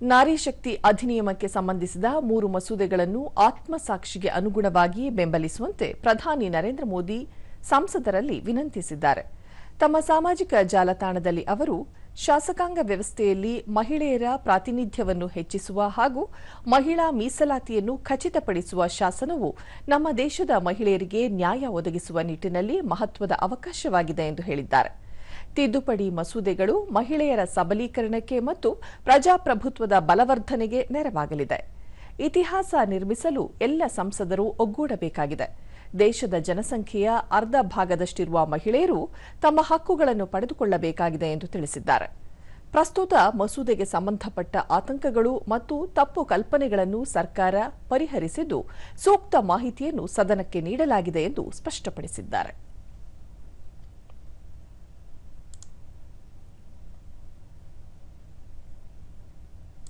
ನಾರಿ ಶಕ್ತಿ ಅಧಿನಿಯಮಕ್ಕೆ ಸಂಬಂಧಿಸಿದ 3 ಮಸೂದೆಗಳನ್ನು ಆತ್ಮಸಾಕ್ಷಿಗೆ ಅನುಗುಣವಾಗಿ ಬೆಂಬಲಿಸುವಂತೆ ಪ್ರಧಾನಿ ನರೇಂದ್ರ ಮೋದಿ ಸಂಸದರಲ್ಲಿ ವಿನಂತಿಸಿದ್ದಾರೆ. ತಮ್ಮ ಸಾಮಾಜಿಕ ಜಾಲತಾಣದಲ್ಲಿ ಅವರು ಶಾಸಕಾಂಗ ವ್ಯವಸ್ಥೆಯಲ್ಲಿ ಮಹಿಳೆಯರ ಪ್ರಾತಿನಿಧ್ಯವನ್ನು ಹೆಚ್ಚಿಸುವ ಹಾಗೂ ಮಹಿಳಾ ಮೀಸಲಾತಿಯನ್ನು ಖಚಿತಪಡಿಸುವ ಶಾಸನವು ನಮ್ಮ ದೇಶದ ಮಹಿಳೆಯರಿಗೆ ನ್ಯಾಯ ಒದಗಿಸುವ ನಿಟ್ಟಿನಲ್ಲಿ ಮಹತ್ವದ ಅವಕಾಶವಾಗಿದೆ ಎಂದು ಹೇಳಿದ್ದಾರೆ. ತಿದ್ದುಪಡಿ ಮಸೂದೆಗಳು ಮಹಿಳೆಯರ ಸಬಲೀಕರಣಕ್ಕೆ ಮತ್ತು ಪ್ರಜಾಪ್ರಭುತ್ವದ ಬಲವರ್ಧನೆಗೆ ನೆರವಾಗಲಿದೆ. ಇತಿಹಾಸ ನಿರ್ಮಿಸಲು ಎಲ್ಲ ಸಂಸದರು ಒಗ್ಗೂಡಬೇಕಾಗಿದೆ. ದೇಶದ ಜನಸಂಖ್ಯೆಯ ಅರ್ಧ ಭಾಗದಷ್ಟಿರುವ ಮಹಿಳೆಯರು ತಮ್ಮ ಹಕ್ಕುಗಳನ್ನು ಪಡೆದುಕೊಳ್ಳಬೇಕಾಗಿದೆ ಎಂದು ತಿಳಿಸಿದ್ದಾರೆ. ಪ್ರಸ್ತುತ ಮಸೂದೆಗೆ ಸಂಬಂಧಪಟ್ಟ ಆತಂಕಗಳು ಮತ್ತು ತಪ್ಪು ಕಲ್ಪನೆಗಳನ್ನು ಸರ್ಕಾರ ಪರಿಹರಿಸಿದ್ದು, ಸೂಕ್ತ ಮಾಹಿತಿಯನ್ನು ಸದನಕ್ಕೆ ನೀಡಲಾಗಿದೆ ಎಂದು ಸ್ಪಷ್ಟಪಡಿಸಿದ್ದಾರೆ.